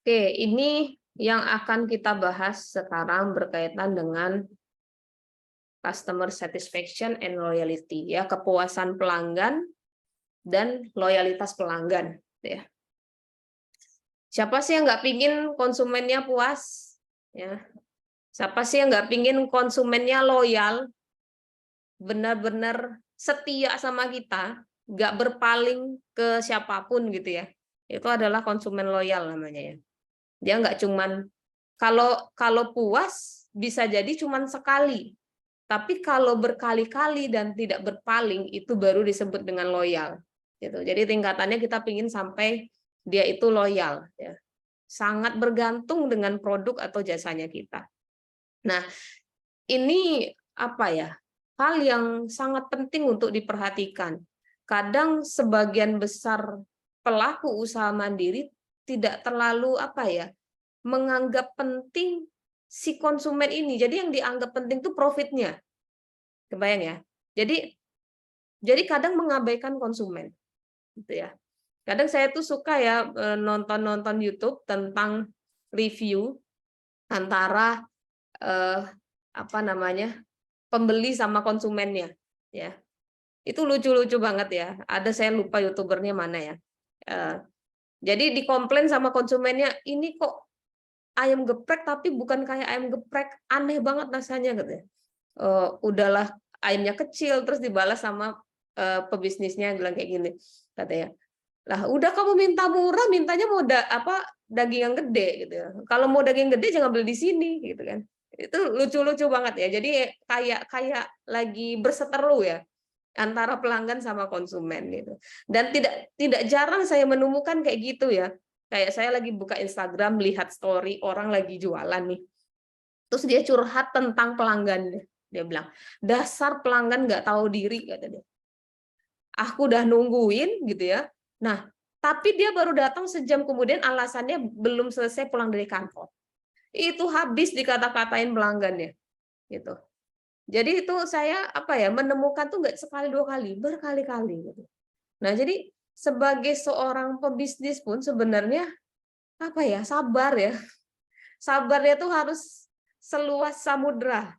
Oke, ini yang akan kita bahas sekarang berkaitan dengan customer satisfaction and loyalty, ya, kepuasan pelanggan dan loyalitas pelanggan, ya. Siapa sih yang nggak pingin konsumennya puas, ya? Siapa sih yang nggak pingin konsumennya loyal, benar-benar setia sama kita, nggak berpaling ke siapapun gitu ya? Itu adalah konsumen loyal namanya, ya. Dia nggak cuman kalau kalau puas bisa jadi cuman sekali, tapi kalau berkali-kali dan tidak berpaling itu baru disebut dengan loyal. Gitu. Jadi tingkatannya kita pingin sampai dia itu loyal, ya. Sangat bergantung dengan produk atau jasanya kita. Nah, ini apa ya? Hal yang sangat penting untuk diperhatikan. Kadang sebagian besar pelaku usaha mandiri tidak terlalu apa ya, menganggap penting si konsumen ini. Jadi yang dianggap penting itu profitnya. Kebayang ya? Jadi kadang mengabaikan konsumen, gitu ya. Kadang saya tuh suka ya nonton-nonton YouTube tentang review antara apa namanya, pembeli sama konsumennya, ya. Itu lucu-lucu banget ya. Ada, saya lupa YouTubernya mana ya. Jadi dikomplain sama konsumennya, ini kok ayam geprek tapi bukan kayak ayam geprek, aneh banget rasanya katanya. Udahlah ayamnya kecil, terus dibalas sama pebisnisnya bilang kayak gini katanya. Lah udah kamu minta murah, mintanya mau daging yang gede gitu ya. Kalau mau daging gede jangan beli di sini gitu kan. Itu lucu-lucu banget ya. Jadi kayak kayak lagi berseteru ya antara pelanggan sama konsumen gitu. Dan tidak jarang saya menemukan kayak gitu ya. Kayak saya lagi buka Instagram, lihat story orang lagi jualan nih. Terus dia curhat tentang pelanggannya. Dia bilang, dasar pelanggan nggak tahu diri, kata dia. Aku udah nungguin gitu ya. Nah, tapi dia baru datang sejam kemudian, alasannya belum selesai pulang dari kantor. Itu habis dikata-katain pelanggannya, gitu. Jadi itu saya apa ya, menemukan tuh nggak sekali dua kali, berkali-kali gitu. Nah, jadi sebagai seorang pebisnis pun sebenarnya apa ya, sabar ya. Sabarnya tuh harus seluas samudra.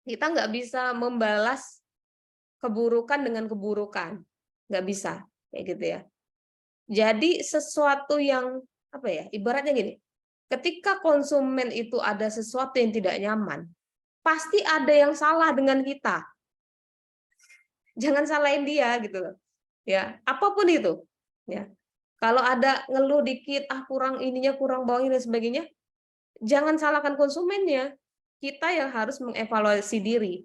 Kita nggak bisa membalas keburukan dengan keburukan, nggak bisa kayak gitu ya. Jadi sesuatu yang apa ya, ibaratnya gini, ketika konsumen itu ada sesuatu yang tidak nyaman, pasti ada yang salah dengan kita. Jangan salahin dia gitu loh. Ya, apapun itu. Ya. Kalau ada ngeluh dikit, kurang ininya, kurang bawahnya dan sebagainya, jangan salahkan konsumennya. Kita yang harus mengevaluasi diri.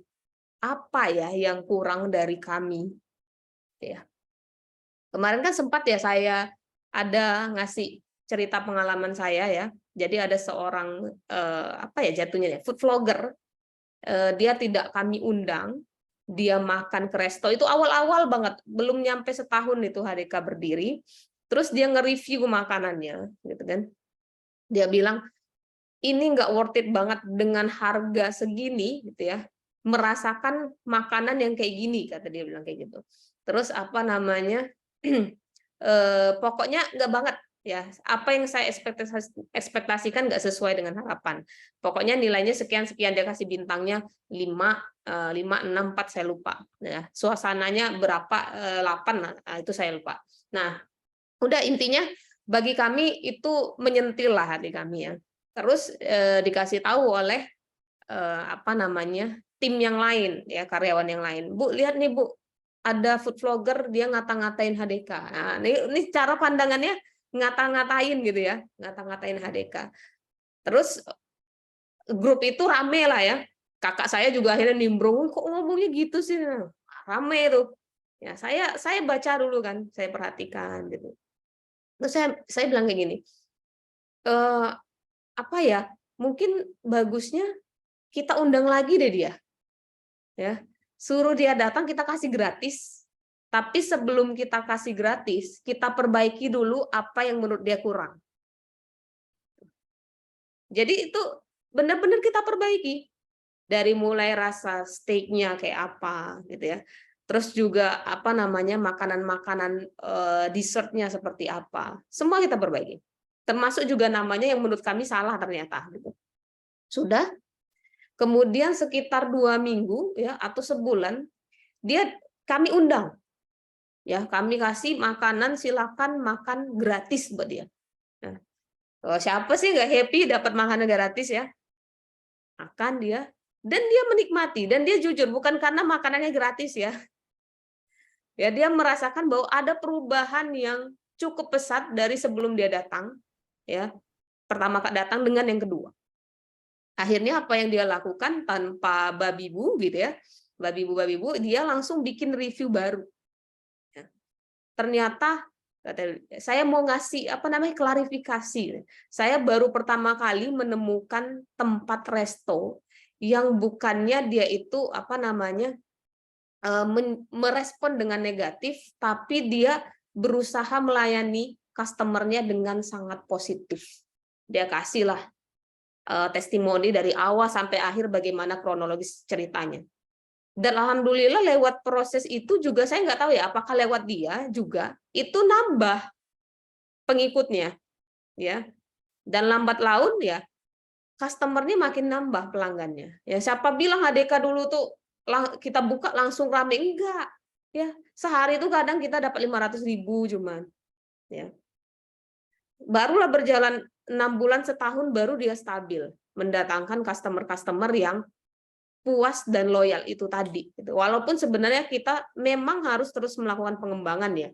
Apa ya yang kurang dari kami? Ya. Kemarin kan sempat ya saya ada ngasih cerita pengalaman saya ya. Jadi ada seorang apa ya jatuhnya ya, food vlogger. Dia tidak kami undang, dia makan ke resto itu awal-awal banget, belum nyampe setahun itu HDK berdiri. Terus dia nge-review makanannya, gitu kan. Dia bilang, ini nggak worth it banget dengan harga segini, gitu ya. Merasakan makanan yang kayak gini, kata dia bilang kayak gitu. Terus apa namanya? Pokoknya nggak banget ya, apa yang saya ekspektasikan nggak sesuai dengan harapan. Pokoknya nilainya sekian-sekian, dia kasih bintangnya 5, 5, 6, 4 saya lupa. Ya, suasananya berapa, 8, nah, itu saya lupa. Nah, udah intinya bagi kami itu menyentil lah hati kami ya. Terus dikasih tahu oleh apa namanya, tim yang lain ya, karyawan yang lain. Bu, lihat nih Bu, ada food vlogger dia ngata-ngatain HDK. Nah, ini cara pandangannya ngata-ngatain gitu ya, ngata-ngatain HDK. Terus grup itu rame lah ya. Kakak saya juga akhirnya nimbrung, kok ngomongnya gitu sih? Rame itu. Ya, saya baca dulu kan, saya perhatikan gitu. Terus saya bilang kayak gini, apa ya? Mungkin bagusnya kita undang lagi deh dia. Ya. Suruh dia datang, kita kasih gratis. Tapi sebelum kita kasih gratis, kita perbaiki dulu apa yang menurut dia kurang. Jadi itu benar-benar kita perbaiki. Dari mulai rasa steaknya kayak apa gitu ya. Terus juga apa namanya, makanan-makanan dessertnya seperti apa. Semua kita perbaiki. termasuk juga namanya yang menurut kami salah ternyata. Gitu. Sudah, kemudian sekitar 2 minggu ya atau sebulan kami undang, ya kami kasih makanan, silakan makan gratis buat dia. Nah, siapa sih nggak happy dapat makanan gratis ya? Makan dia, dan dia menikmati, dan dia jujur bukan karena makanannya gratis ya. Ya, dia merasakan bahwa ada perubahan yang cukup pesat dari sebelum dia datang, ya. Pertama datang dengan yang kedua. Akhirnya apa yang dia lakukan tanpa babi bu gitu ya. Babi bu, dia langsung bikin review baru. Ya. Ternyata saya mau ngasih klarifikasi. Saya baru pertama kali menemukan tempat resto yang bukannya dia itu merespon dengan negatif, tapi dia berusaha melayani customer-nya dengan sangat positif. Dia kasihlah testimoni dari awal sampai akhir bagaimana kronologis ceritanya. Dan alhamdulillah lewat proses itu juga saya nggak tahu ya apakah lewat dia juga itu nambah pengikutnya, ya. Dan lambat laun ya customer-nya makin nambah pelanggannya. Ya siapa bilang HDK dulu tuh kita buka langsung rame, enggak ya, sehari itu kadang kita dapat 500.000 cuman ya, barulah berjalan 6 bulan setahun baru dia stabil mendatangkan customer yang puas dan loyal itu tadi gitu. Walaupun sebenarnya kita memang harus terus melakukan pengembangan ya,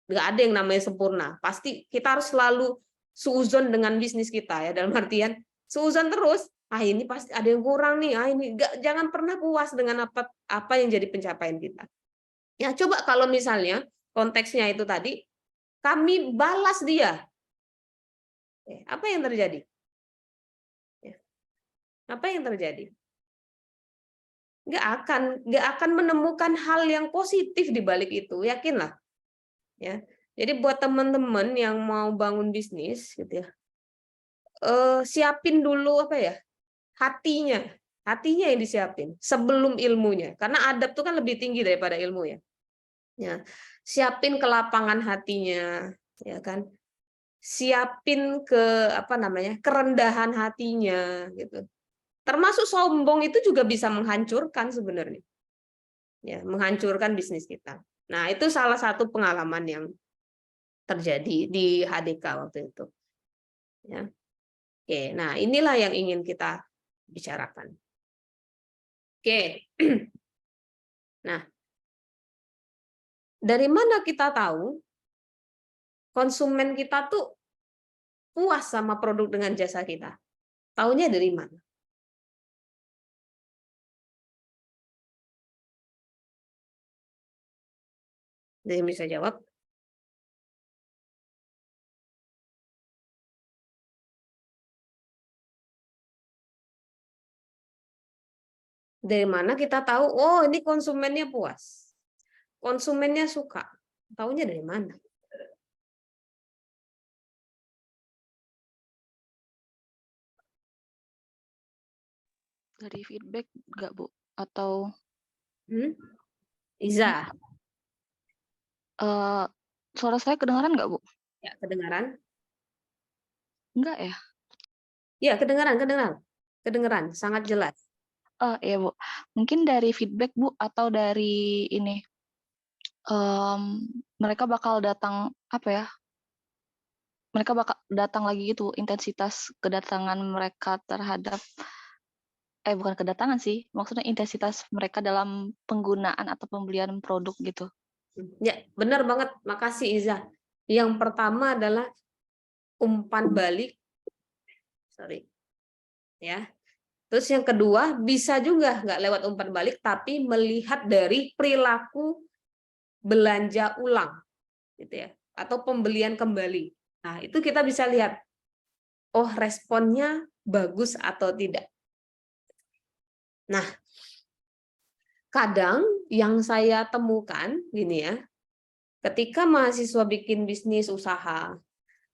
nggak ada yang namanya sempurna, pasti kita harus selalu suuzon dengan bisnis kita ya, dalam artian suuzon terus, ini pasti ada yang kurang nih, ini jangan pernah puas dengan apa yang jadi pencapaian kita. Ya coba kalau misalnya konteksnya itu tadi, kami balas dia, apa yang terjadi? Apa yang terjadi? Nggak akan menemukan hal yang positif di balik itu, yakinlah. Ya, jadi buat teman-teman yang mau bangun bisnis, gitu ya, siapin dulu hatinya yang disiapin sebelum ilmunya, karena adab itu kan lebih tinggi daripada ilmu ya. Ya, siapin kelapangan hatinya, ya kan, siapin kerendahan hatinya, gitu. Termasuk sombong itu juga bisa menghancurkan sebenarnya, ya, menghancurkan bisnis kita. Nah, itu salah satu pengalaman yang terjadi di HDK waktu itu. Ya. Oke, nah inilah yang ingin kita bicarakan. Oke. Nah, dari mana kita tahu konsumen kita tuh puas sama produk dengan jasa kita? Taunya dari mana? Ada yang bisa jawab? Dari mana kita tahu, oh ini konsumennya puas, konsumennya suka? Taunya dari mana? Dari feedback nggak, Bu? Atau Iza? Suara saya kedengaran nggak, Bu? Ya, kedengaran? Enggak ya? Ya, kedengaran, sangat jelas. Iya, Bu. Mungkin dari feedback, Bu, atau dari ini, mereka bakal datang, mereka bakal datang lagi gitu, intensitas kedatangan mereka terhadap bukan kedatangan sih, maksudnya intensitas mereka dalam penggunaan atau pembelian produk gitu. Ya, benar banget. Makasih Iza. Yang pertama adalah umpan balik. Ya. Terus yang kedua, bisa juga nggak lewat umpan balik, tapi melihat dari perilaku belanja ulang, gitu ya, atau pembelian kembali. Nah, itu kita bisa lihat, oh responnya bagus atau tidak. Nah, kadang yang saya temukan gini ya, ketika mahasiswa bikin bisnis usaha,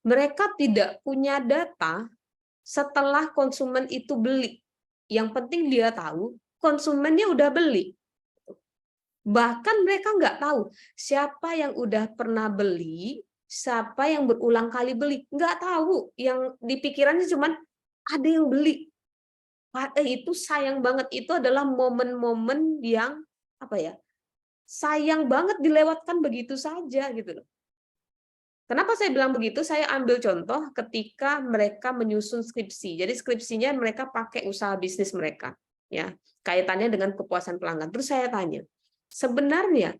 mereka tidak punya data setelah konsumen itu beli. Yang penting dia tahu konsumennya udah beli. Bahkan mereka nggak tahu siapa yang udah pernah beli, siapa yang berulang kali beli. Nggak tahu, yang di pikirannya cuman ada yang beli. Itu sayang banget, itu adalah momen-momen yang apa ya? Sayang banget dilewatkan begitu saja gitu loh. Kenapa saya bilang begitu? Saya ambil contoh ketika mereka menyusun skripsi. Jadi skripsinya mereka pakai usaha bisnis mereka, ya. Kaitannya dengan kepuasan pelanggan. Terus saya tanya, sebenarnya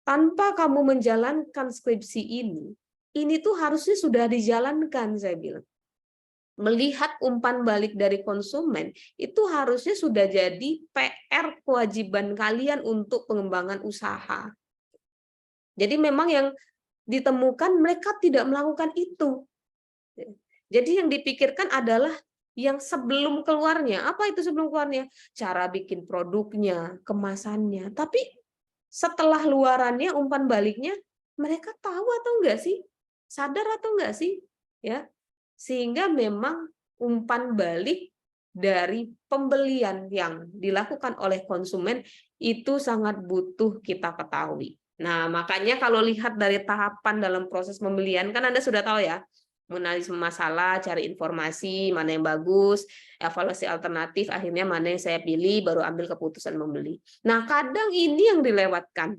tanpa kamu menjalankan skripsi ini tuh harusnya sudah dijalankan, saya bilang. Melihat umpan balik dari konsumen, itu harusnya sudah jadi PR kewajiban kalian untuk pengembangan usaha. Jadi memang yang ditemukan mereka tidak melakukan itu. Jadi yang dipikirkan adalah yang sebelum keluarnya. Apa itu sebelum keluarnya? Cara bikin produknya, kemasannya. Tapi setelah luarannya, umpan baliknya, mereka tahu atau enggak sih? Sadar atau enggak sih? Ya. Sehingga memang umpan balik dari pembelian yang dilakukan oleh konsumen itu sangat butuh kita ketahui. Nah, makanya kalau lihat dari tahapan dalam proses pembelian, kan Anda sudah tahu ya, menganalisis masalah, cari informasi, mana yang bagus, evaluasi alternatif, akhirnya mana yang saya pilih, baru ambil keputusan membeli. Nah, kadang ini yang dilewatkan,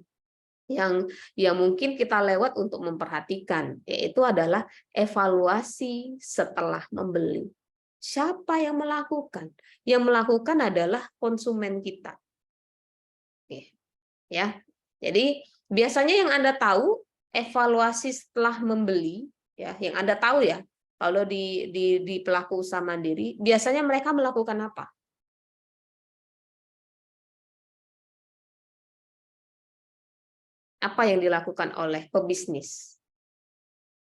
yang mungkin kita lewat untuk memperhatikan, yaitu adalah evaluasi setelah membeli. Siapa yang melakukan? Yang melakukan adalah konsumen kita. Oke, ya. Jadi biasanya yang Anda tahu evaluasi setelah membeli, ya, yang Anda tahu ya, kalau di pelaku usaha mandiri, biasanya mereka melakukan apa? Apa yang dilakukan oleh pebisnis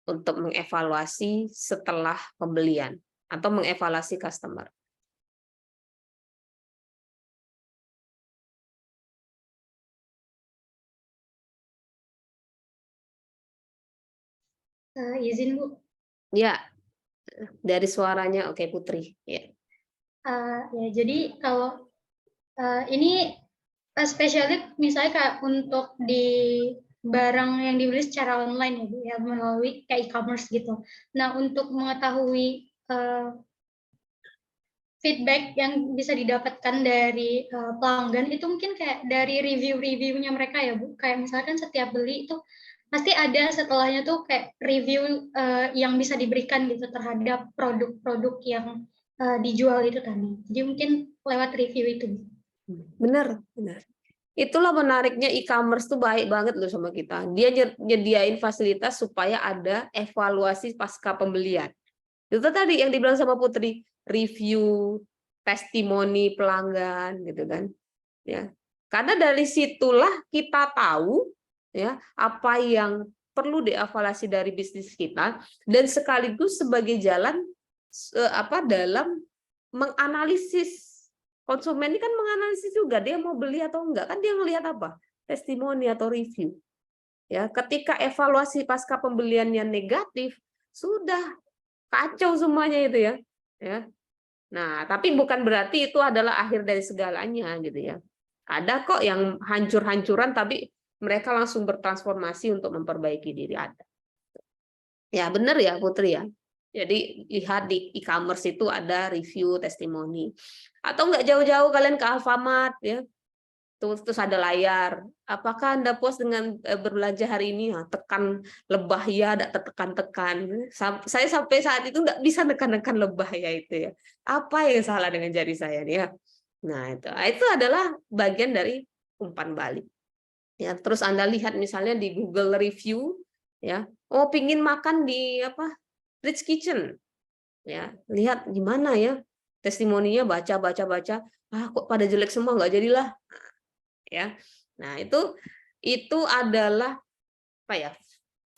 untuk mengevaluasi setelah pembelian atau mengevaluasi customer? Izin Bu. Ya, dari suaranya oke Putri. Ya. Ya jadi kalau ini spesialnya misalnya kayak untuk di barang yang dibeli secara online ya Bu, ya melalui kayak e-commerce gitu. Nah untuk mengetahui feedback yang bisa didapatkan dari pelanggan itu mungkin kayak dari review-reviewnya mereka ya Bu. Kayak misalkan setiap beli itu pasti ada setelahnya tuh kayak review yang bisa diberikan gitu terhadap produk-produk yang dijual itu tadi. Jadi mungkin lewat review itu. Benar, benar. Itulah menariknya e-commerce tuh baik banget loh sama kita. Dia nyediain fasilitas supaya ada evaluasi pasca pembelian. Itu tadi yang dibilang sama Putri, review, testimoni pelanggan gitu kan. Ya. Karena dari situlah kita tahu ya apa yang perlu dievaluasi dari bisnis kita dan sekaligus sebagai jalan dalam menganalisis. Konsumen ini kan menganalisis juga dia mau beli atau enggak, kan dia ngelihat apa? Testimoni atau review. Ya, ketika evaluasi pasca pembeliannya negatif, sudah kacau semuanya itu ya. Ya. Nah, tapi bukan berarti itu adalah akhir dari segalanya gitu ya. Ada kok yang hancur-hancuran tapi mereka langsung bertransformasi untuk memperbaiki diri ada. Ya, benar ya Putri ya. Jadi lihat di e-commerce itu ada review, testimoni. Atau enggak jauh-jauh kalian ke Alfamart ya. Terus ada layar. Apakah Anda puas dengan berbelanja hari ini? Nah, tekan lebah ya, ada tekan-tekan. Saya sampai saat itu nggak bisa tekan-tekan lebah ya itu ya. Apa yang salah dengan jari saya nih ya? Nah, itu adalah bagian dari umpan balik. Ya, terus Anda lihat misalnya di Google review ya. Oh, pingin makan di apa? Rich Kitchen. Ya, lihat gimana ya testimoninya, baca, kok pada jelek semua, nggak jadilah. Ya, nah itu adalah apa ya,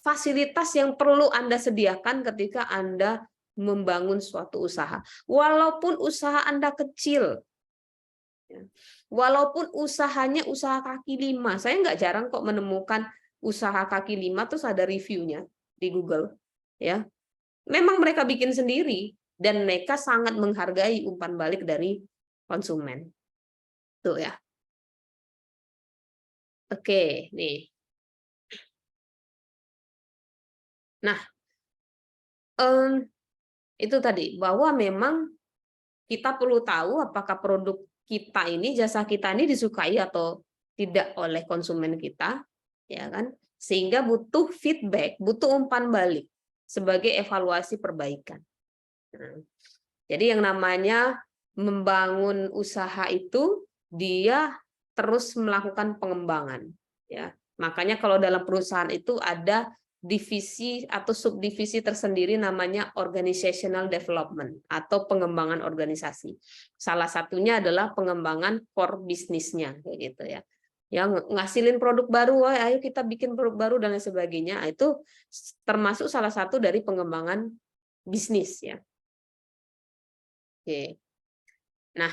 fasilitas yang perlu Anda sediakan ketika Anda membangun suatu usaha, walaupun usaha Anda kecil, walaupun usahanya usaha kaki lima. Saya nggak jarang kok menemukan usaha kaki lima terus ada reviewnya di Google, ya. Memang mereka bikin sendiri dan mereka sangat menghargai umpan balik dari konsumen, tuh ya. Oke, nih Nah, itu tadi bahwa memang kita perlu tahu apakah produk kita ini, jasa kita ini disukai atau tidak oleh konsumen kita, ya kan? Sehingga butuh feedback, butuh umpan balik sebagai evaluasi perbaikan. Nah, jadi yang namanya membangun usaha itu dia terus melakukan pengembangan, ya. Makanya kalau dalam perusahaan itu ada divisi atau subdivisi tersendiri namanya organizational development atau pengembangan organisasi. Salah satunya adalah pengembangan core bisnisnya, kayak gitu ya. Yang ngasilin produk baru, ayo kita bikin produk baru dan lain sebagainya. Itu termasuk salah satu dari pengembangan bisnis ya. Oke. Nah,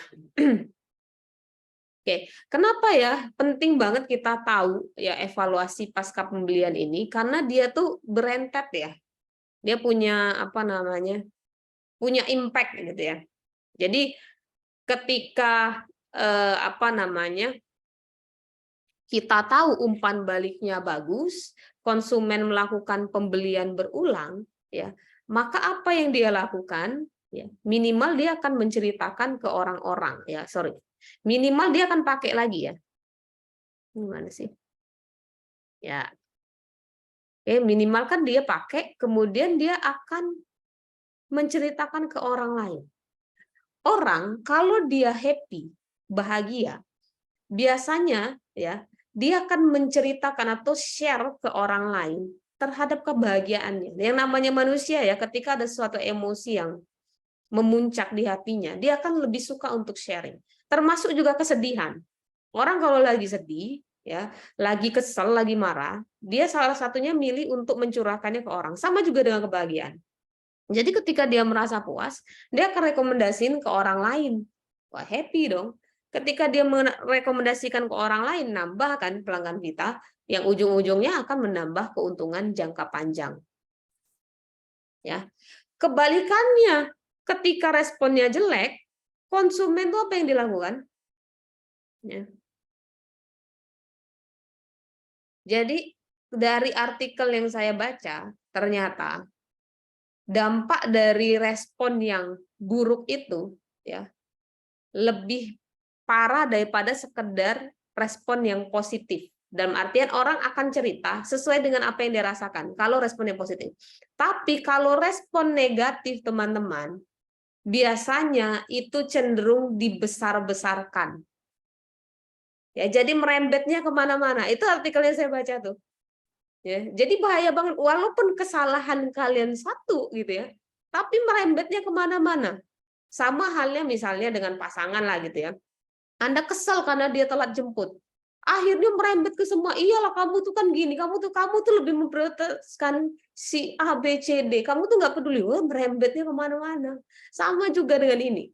oke, kenapa ya penting banget kita tahu ya evaluasi pasca pembelian ini karena dia tuh berentet ya. Dia punya apa namanya? Punya impact gitu ya. Jadi ketika apa namanya? Kita tahu umpan baliknya bagus, konsumen melakukan pembelian berulang ya, maka apa yang dia lakukan ya, minimal dia akan menceritakan ke orang-orang ya, sorry. Minimal dia akan pakai lagi ya. Gimana sih? Ya, oke, minimal kan dia pakai, kemudian dia akan menceritakan ke orang lain. Orang kalau dia happy, bahagia, biasanya ya dia akan menceritakan atau share ke orang lain terhadap kebahagiaannya. Yang namanya manusia ya, ketika ada suatu emosi yang memuncak di hatinya, dia akan lebih suka untuk sharing. Termasuk juga kesedihan. Orang kalau lagi sedih, ya, lagi kesel, lagi marah, dia salah satunya milih untuk mencurahkannya ke orang. Sama juga dengan kebahagiaan. Jadi ketika dia merasa puas, dia akan rekomendasiin ke orang lain. Wah, happy dong. Ketika dia merekomendasikan ke orang lain, nambah kan pelanggan kita, yang ujung-ujungnya akan menambah keuntungan jangka panjang. Ya. Kebalikannya, ketika responnya jelek, konsumen itu apa yang dilakukan? Ya. Jadi dari artikel yang saya baca, ternyata dampak dari respon yang buruk itu ya lebih parah daripada sekedar respon yang positif. Dalam artian orang akan cerita sesuai dengan apa yang dia rasakan kalau responnya positif. Tapi kalau respon negatif teman-teman, biasanya itu cenderung dibesar-besarkan. Ya, jadi merembetnya kemana-mana. Itu artikel yang saya baca tuh. Ya, jadi bahaya banget walaupun kesalahan kalian satu gitu ya, tapi merembetnya kemana-mana. Sama halnya misalnya dengan pasangan lah gitu ya. Anda kesal karena dia telat jemput. Akhirnya merembet ke semua. Iyalah kamu tuh kan gini, kamu tuh lebih memprioritaskan si A B C D. Kamu tuh nggak peduli. Wah, merembetnya kemana-mana. Sama juga dengan ini.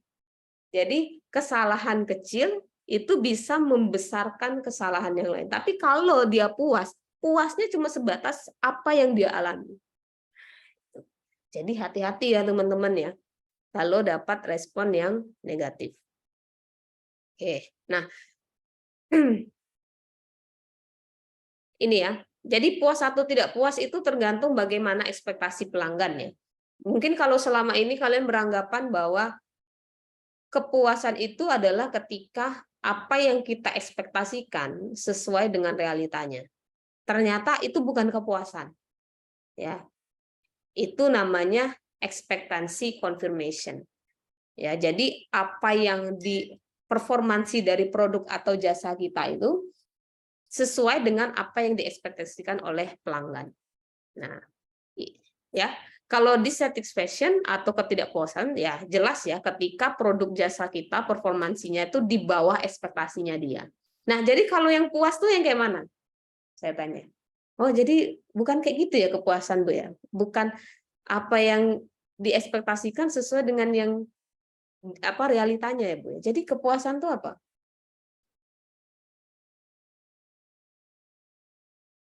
Jadi kesalahan kecil itu bisa membesarkan kesalahan yang lain. Tapi kalau dia puas, puasnya cuma sebatas apa yang dia alami. Jadi hati-hati ya teman-teman ya, kalau dapat respon yang negatif. Oke, nah ini ya. Jadi puas atau tidak puas itu tergantung bagaimana ekspektasi pelanggan ya. Mungkin kalau selama ini kalian beranggapan bahwa kepuasan itu adalah ketika apa yang kita ekspektasikan sesuai dengan realitanya. Ternyata itu bukan kepuasan. Ya. Itu namanya ekspektasi confirmation. Ya, jadi apa yang di performansi dari produk atau jasa kita itu sesuai dengan apa yang diekspektasikan oleh pelanggan. Nah, ya, kalau dissatisfaction atau ketidakpuasan ya jelas ya ketika produk jasa kita performansinya itu di bawah ekspektasinya dia. Nah, jadi kalau yang puas tuh yang kayak mana? Saya tanya. Oh, jadi bukan kayak gitu ya kepuasan, Bu ya. Bukan apa yang diekspektasikan sesuai dengan yang apa realitanya ya, Bu ya. Jadi kepuasan tuh apa?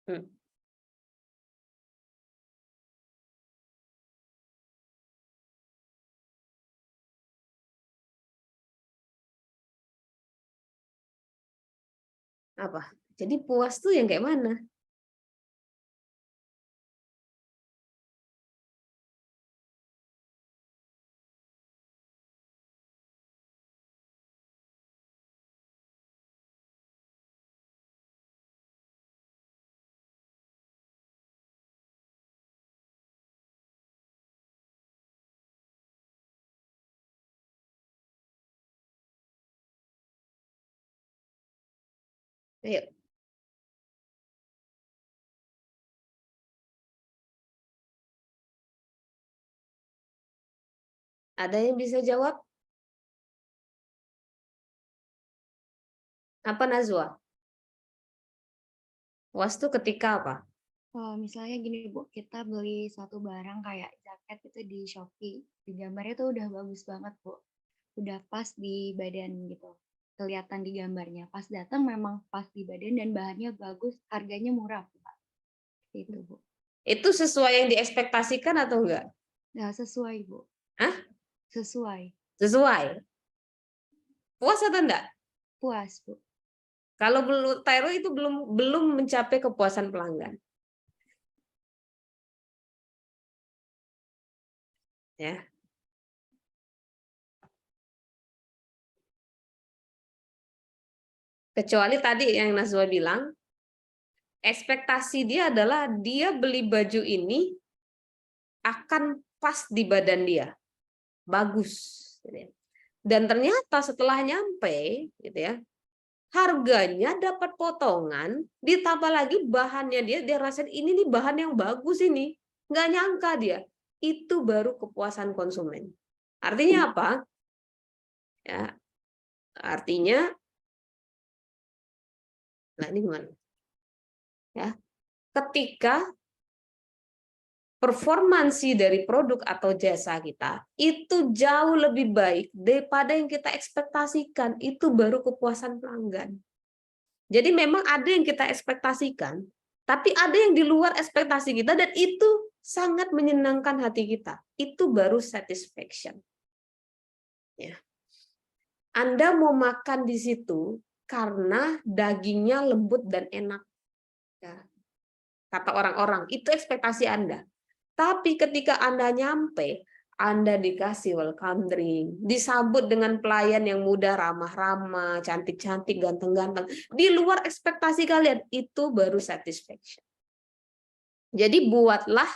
Hmm. Apa? Jadi puas tuh yang kayak mana? Ayo. Ada yang bisa jawab? Apa Najwa? Puas tuh ketika apa? Misalnya gini Bu, kita beli satu barang kayak jaket itu di Shopee, di gambarnya tuh udah bagus banget Bu, udah pas di badan gitu, kelihatan di gambarnya. Pas datang memang pas di badan dan bahannya bagus, harganya murah Pak. Itu Bu. Itu sesuai yang diekspektasikan atau enggak? Nah, sesuai Bu. Hah? Sesuai. Sesuai. Puas atau enggak? Puas Bu. Kalau belum Tyro itu belum mencapai kepuasan pelanggan. Ya. Kecuali tadi yang Najwa bilang, ekspektasi dia adalah dia beli baju ini akan pas di badan dia. Bagus. Dan ternyata setelah nyampe, gitu ya, harganya dapat potongan, ditambah lagi bahannya dia rasain ini nih bahan yang bagus ini. Nggak nyangka dia. Itu baru kepuasan konsumen. Artinya apa? Ya, artinya, nah ini gimana? Ya, ketika performansi dari produk atau jasa kita itu jauh lebih baik daripada yang kita ekspektasikan, itu baru kepuasan pelanggan. Jadi memang ada yang kita ekspektasikan, tapi ada yang di luar ekspektasi kita dan itu sangat menyenangkan hati kita. Itu baru satisfaction. Ya. Anda mau makan di situ karena dagingnya lembut dan enak. Ya. Kata orang-orang, itu ekspektasi Anda. Tapi ketika Anda nyampe, Anda dikasih welcome drink, disambut dengan pelayan yang muda, ramah-ramah, cantik-cantik, ganteng-ganteng. Di luar ekspektasi kalian, itu baru satisfaction. Jadi buatlah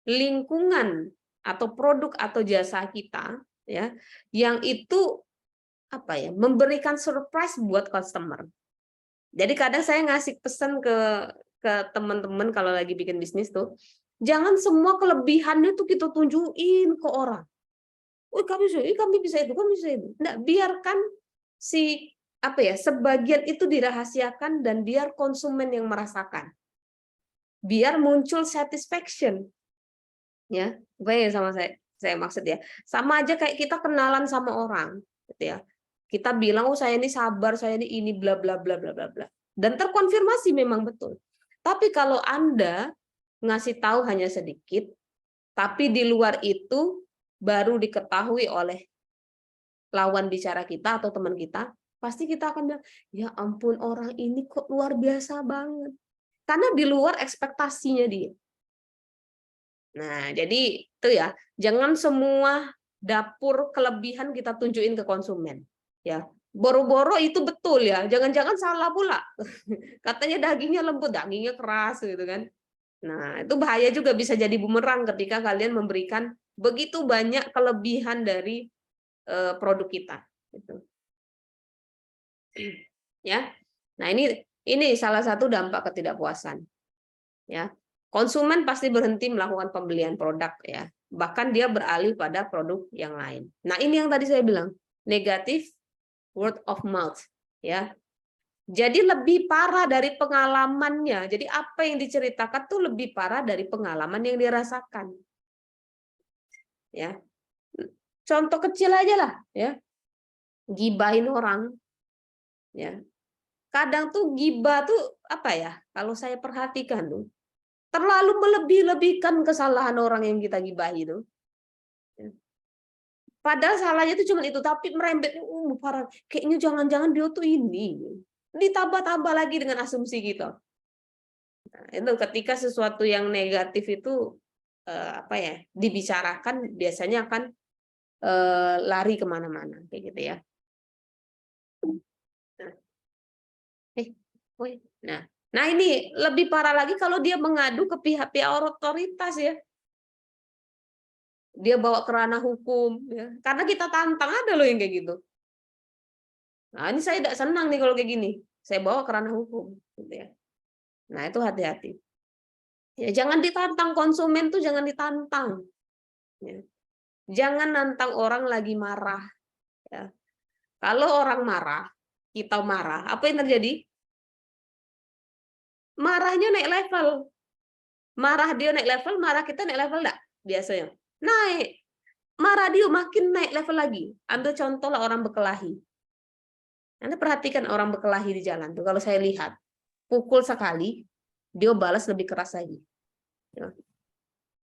lingkungan atau produk atau jasa kita ya yang itu memberikan surprise buat customer. Jadi kadang saya ngasih pesan ke teman-teman kalau lagi bikin bisnis tuh, jangan semua kelebihannya tuh kita tunjukin ke orang. Oh, kami bisa itu, kami bisa itu. Nggak, biarkan sebagian itu dirahasiakan dan biar konsumen yang merasakan. Biar muncul satisfaction. Ya, bayang sama saya maksud ya. Sama aja kayak kita kenalan sama orang, gitu ya. Kita bilang, oh saya ini sabar, saya ini bla bla bla bla bla bla. Dan terkonfirmasi memang betul. Tapi kalau Anda ngasih tahu hanya sedikit, tapi di luar itu baru diketahui oleh lawan bicara kita atau teman kita, pasti kita akan bilang, ya ampun orang ini kok luar biasa banget. Karena di luar ekspektasinya dia. Nah, jadi itu ya, jangan semua dapur kelebihan kita tunjukin ke konsumen. Ya, boro-boro itu betul ya, jangan-jangan salah pula. Katanya dagingnya lembut, dagingnya keras gitu kan. Nah, itu bahaya juga, bisa jadi bumerang ketika kalian memberikan begitu banyak kelebihan dari produk kita. Gitu. Ya, nah ini salah satu dampak ketidakpuasan. Ya, konsumen pasti berhenti melakukan pembelian produk ya, bahkan dia beralih pada produk yang lain. Nah, ini yang tadi saya bilang, negatif word of mouth ya. Jadi lebih parah dari pengalamannya. Jadi apa yang diceritakan tuh lebih parah dari pengalaman yang dirasakan. Ya. Contoh kecil aja lah ya. Gibahin orang. Ya. Kadang tuh gibah tuh kalau saya perhatikan tuh terlalu melebih-lebihkan kesalahan orang yang kita gibahi itu. Padahal salahnya itu cuma itu, tapi merembet, parah. Kayaknya jangan-jangan dia tuh ini. Ditambah-tambah lagi dengan asumsi gitu. Nah, itu ketika sesuatu yang negatif itu dibicarakan, biasanya akan lari kemana-mana, kayak gitu ya. Nah ini lebih parah lagi kalau dia mengadu ke pihak-pihak otoritas ya. Dia bawa ke ranah hukum ya. Karena kita tantang, ada loh yang kayak gitu. Nah, ini saya tidak senang nih kalau kayak gini. Saya bawa ke ranah hukum, gitu ya. Nah, itu hati-hati. Ya, jangan ditantang, konsumen tuh jangan ditantang. Ya. Jangan nantang orang lagi marah. Ya. Kalau orang marah, kita marah, apa yang terjadi? Marahnya naik level. Marah dia naik level, marah kita naik level enggak? Biasanya. Naik. Marah dia makin naik level lagi. Ambil contoh lah orang berkelahi. Anda perhatikan orang berkelahi di jalan tuh. Kalau saya lihat, pukul sekali, dia balas lebih keras lagi.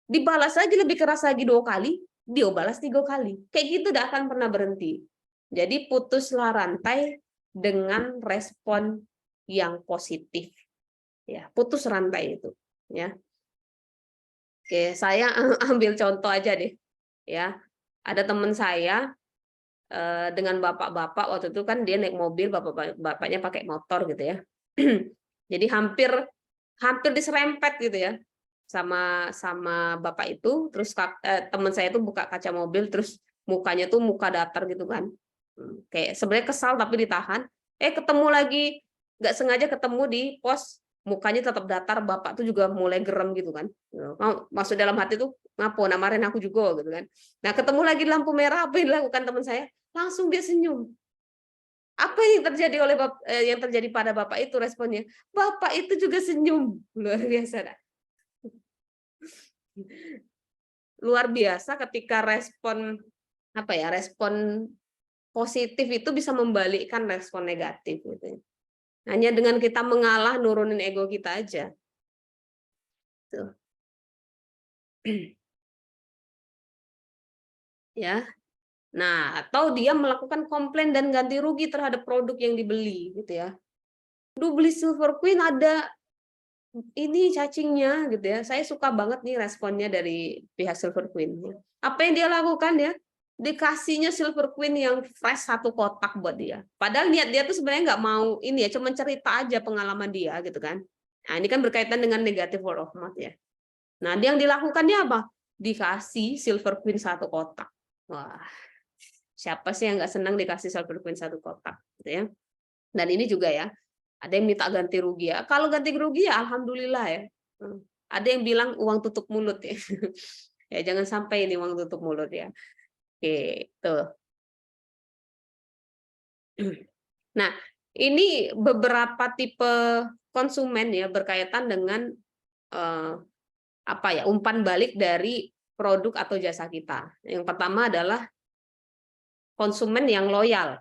Dibalas lagi lebih keras lagi 2 kali, dia balas 3 kali. Kayak gitu tidak akan pernah berhenti. Jadi putuslah rantai dengan respon yang positif. Ya, putus rantai itu. Ya. Oke, saya ambil contoh aja deh. Ya, ada teman saya dengan bapak-bapak waktu itu kan dia naik mobil, bapaknya pakai motor gitu ya. Jadi hampir diserempet gitu ya sama bapak itu. Terus teman saya itu buka kaca mobil, terus mukanya tuh muka datar gitu kan, kayak sebenarnya kesal tapi ditahan. Ketemu lagi, nggak sengaja ketemu di pos, mukanya tetap datar, bapak tuh juga mulai gerem gitu kan. Maksud dalam hati tuh ngapo namarin aku juga gitu kan. Nah, ketemu lagi lampu merah, apa yang dilakukan teman saya? Langsung dia senyum. Apa yang terjadi yang terjadi pada bapak itu responnya? Bapak itu juga senyum. Luar biasa. Dah. Luar biasa ketika respon respon positif itu bisa membalikkan respon negatif gitu. Hanya dengan kita mengalah, nurunin ego kita aja. Tuh. Ya. Nah, atau dia melakukan komplain dan ganti rugi terhadap produk yang dibeli gitu ya. Duh, beli Silver Queen ada ini cacingnya gitu ya. Saya suka banget nih responnya dari pihak Silver Queen. Apa yang dia lakukan ya? Dikasihnya Silver Queen yang fresh 1 kotak buat dia. Padahal niat dia tuh sebenarnya nggak mau ini ya, cuma cerita aja pengalaman dia gitu kan. Nah, ini kan berkaitan dengan negative word of mouth ya. Nah, dia yang dilakukannya apa? Dikasih Silver Queen 1 kotak. Wah, siapa sih yang nggak senang dikasih Silver Queen 1 kotak gitu ya. Dan ini juga ya, ada yang minta ganti rugi ya. Kalau ganti rugi ya alhamdulillah ya. Ada yang bilang uang tutup mulut ya. Ya jangan sampai ini uang tutup mulut ya. Oke, tuh. Nah, ini beberapa tipe konsumen ya berkaitan dengan umpan balik dari produk atau jasa kita. Yang pertama adalah konsumen yang loyal.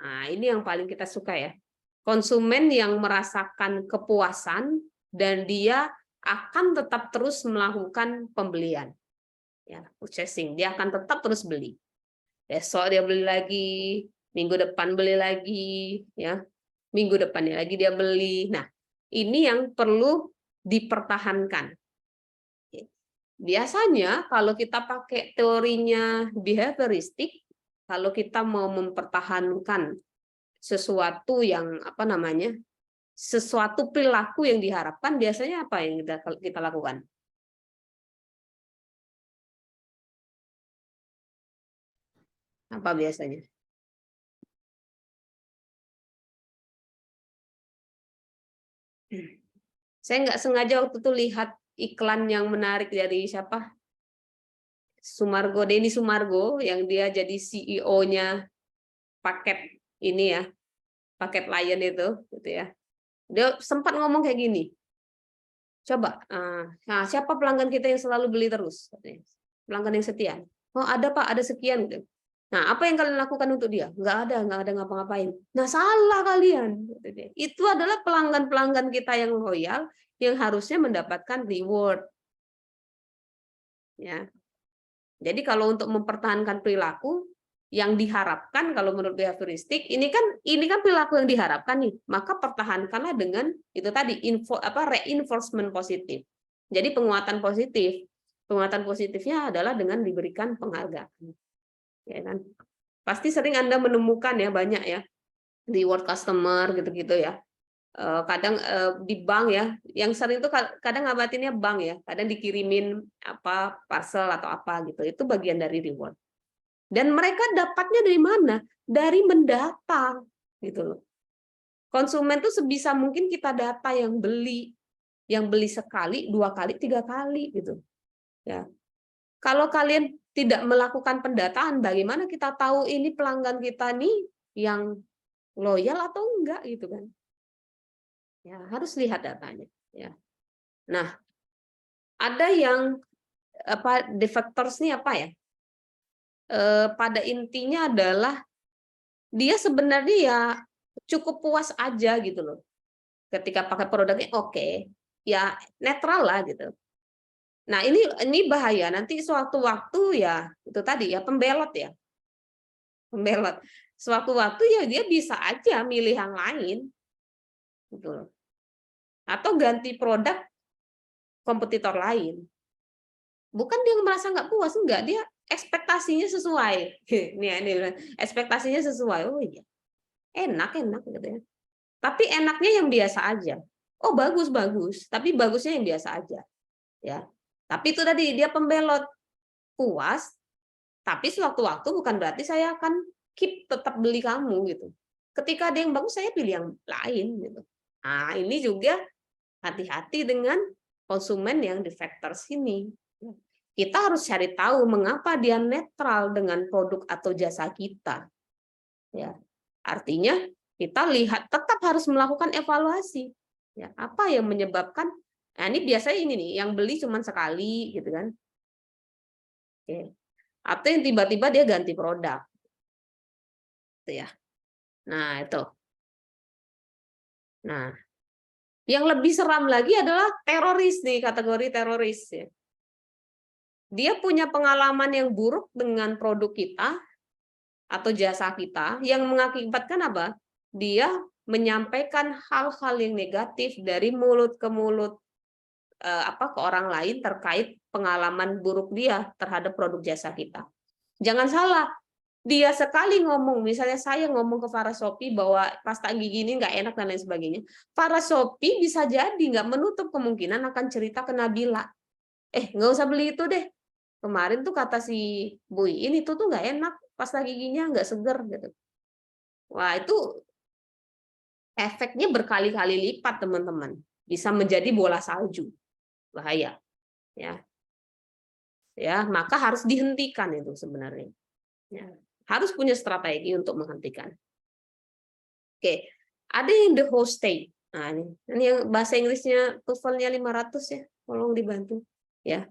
Nah, ini yang paling kita suka ya. Konsumen yang merasakan kepuasan dan dia akan tetap terus melakukan pembelian. Ya, purchasing. Dia akan tetap terus beli. Besok dia beli lagi, minggu depan beli lagi, ya. Minggu depannya lagi dia beli. Nah, ini yang perlu dipertahankan. Biasanya kalau kita pakai teorinya behavioristik, kalau kita mau mempertahankan sesuatu yang sesuatu perilaku yang diharapkan, biasanya apa yang kita lakukan? Apa biasanya? Saya nggak sengaja waktu itu lihat iklan yang menarik dari siapa? Denny Sumargo, yang dia jadi CEO-nya paket ini ya, paket Lion itu, gitu ya. Dia sempat ngomong kayak gini. Coba, nah, siapa pelanggan kita yang selalu beli terus? Pelanggan yang setia. Oh, ada Pak, ada sekian. Gitu. Nah, apa yang kalian lakukan untuk dia? Nggak ada ngapa-ngapain. Nah, salah kalian. Itu adalah pelanggan-pelanggan kita yang loyal, yang harusnya mendapatkan reward. Ya. Jadi kalau untuk mempertahankan perilaku yang diharapkan, kalau menurut behavioristik, ini kan perilaku yang diharapkan nih, maka pertahankanlah dengan itu tadi reinforcement positif. Jadi penguatan positif. Penguatan positifnya adalah dengan diberikan penghargaan. Ya kan? Pasti sering Anda menemukan ya, banyak ya reward customer gitu-gitu ya. Kadang di bank ya, yang sering itu kadang ngabatinnya bank ya, kadang dikirimin parcel atau apa gitu, itu bagian dari reward. Dan mereka dapatnya dari mana? Dari mendata. gitu loh. Konsumen tuh sebisa mungkin kita data yang beli sekali, 2 kali, 3 kali gitu. Ya. Kalau kalian tidak melakukan pendataan, bagaimana kita tahu ini pelanggan kita nih yang loyal atau enggak gitu kan? Ya, harus lihat datanya. Ya. Nah, ada yang defectors nih apa ya? Pada intinya adalah dia sebenarnya ya cukup puas aja gitu loh. Ketika pakai produknya oke, ya netral lah gitu. Nah, ini bahaya nanti sewaktu-waktu ya itu tadi ya pembelot ya. Pembelot. Sewaktu-waktu ya dia bisa aja milih yang lain. Gitu loh. Atau ganti produk kompetitor lain. Bukan dia merasa nggak puas, enggak, dia ekspektasinya sesuai. Ini ekspektasinya sesuai. Oh iya. Enak gitu ya. Tapi enaknya yang biasa aja. Oh bagus, tapi bagusnya yang biasa aja. Ya. Tapi itu tadi dia pembelot, puas, tapi sewaktu-waktu bukan berarti saya akan tetap beli kamu gitu. Ketika ada yang bagus saya pilih yang lain gitu. Nah, ini juga hati-hati dengan konsumen yang defectors ini. Kita harus cari tahu mengapa dia netral dengan produk atau jasa kita. Ya. Artinya kita tetap harus melakukan evaluasi. Ya, apa yang menyebabkan? Nah, ini biasanya ini nih, yang beli cuma sekali, gitu kan? Oke. Atau yang tiba-tiba dia ganti produk, gitu ya. Nah itu. Nah, yang lebih seram lagi adalah teroris nih, kategori teroris. Ya. Dia punya pengalaman yang buruk dengan produk kita atau jasa kita, yang mengakibatkan apa? Dia menyampaikan hal-hal yang negatif dari mulut ke mulut ke orang lain terkait pengalaman buruk dia terhadap produk jasa kita. Jangan salah, dia sekali ngomong, misalnya saya ngomong ke Farah Shopee bahwa pasta gigi ini nggak enak dan lain sebagainya, Farah Shopee bisa jadi nggak menutup kemungkinan akan cerita ke Nabila. Nggak usah beli itu deh. Kemarin tuh kata si Bu ini tuh nggak enak, pasta giginya nggak seger gitu. Wah itu efeknya berkali-kali lipat teman-teman, bisa menjadi bola salju, bahaya. Ya, maka harus dihentikan itu sebenarnya. Ya, harus punya strategi untuk menghentikan. Oke, ada yang the host state. Nah, ini yang bahasa Inggrisnya TOEFL-nya 500 ya, tolong dibantu. Ya,